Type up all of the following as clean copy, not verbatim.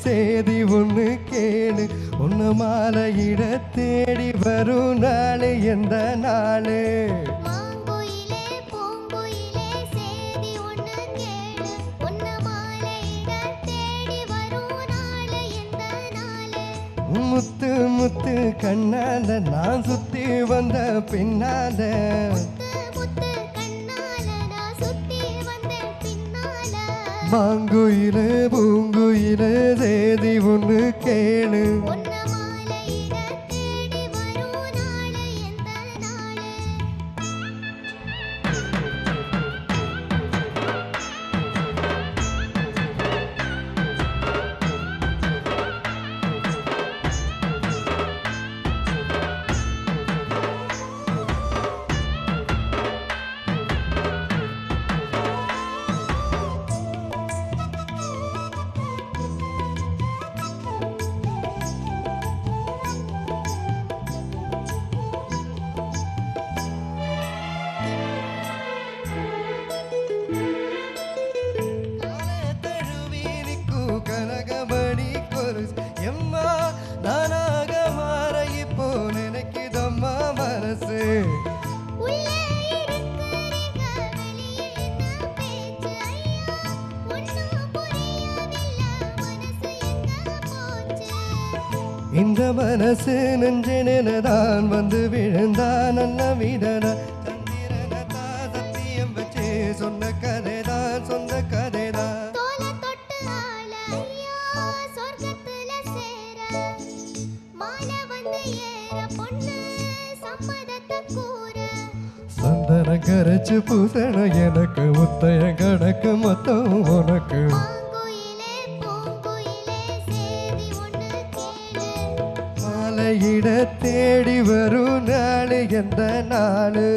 சேதி ஒன்று கேளு உன்ன மாலையிட தேடி வரும் நாளு எந்த நாளு முத்து முத்து கண்ணால நான் சுத்தி வந்த பின்னால மாங்குயிலே பூங்குயிலே சேதி ஒன்று கேளு கனகமணி கொலுசு எம்மா நானாக மாற இப்போ நினைக்குதம்மா மனசு இந்த மனசு நெஞ்செனதான் வந்து விழுந்தான் நல்ல விடன சந்திரனதா சத்தியம் வச்சு சொன்ன கதைதான் சொந்த கதைதான் சந்தன கரைச்சு பூசணும் எனக்கு முத்தைய கணக்கு மொத்தம் உனக்கு மாலையிட தேடி வரும் நாளு எந்த நாளு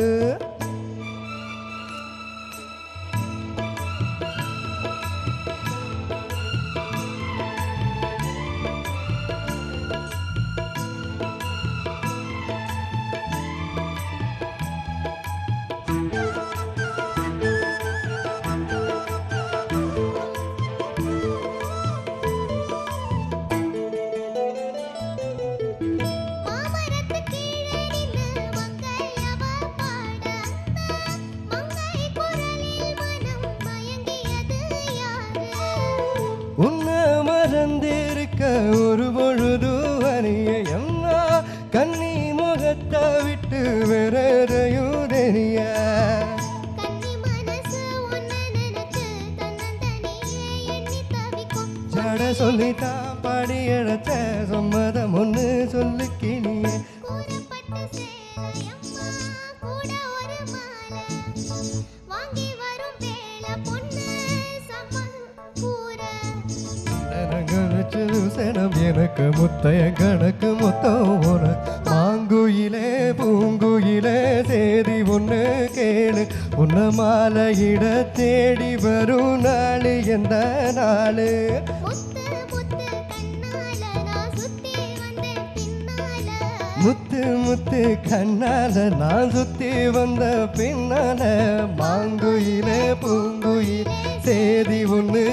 உன்னை மறந்திருக்க ஒரு பொழுது அறிய எம்மா கண்ணி முகத்தை விட்டு வேறையும் தெரிய ஜட சொல்லித்தான் பாடி அழைச்ச சம்மதம் ஒன்று சொல்லிக்கினிய எனக்கு முத்தைய கணக்கு மொத்தம் மாங்குயிலே பூங்குயிலே சேதி ஒன்று கேளு உன்ன மாலையிட தேடி வரும் நாளு எந்த நாளு முத்து முத்து கண்ணால நான் சுத்தி வந்த பின்னால மாங்குயிலே பூங்குயிலே சேதி ஒன்று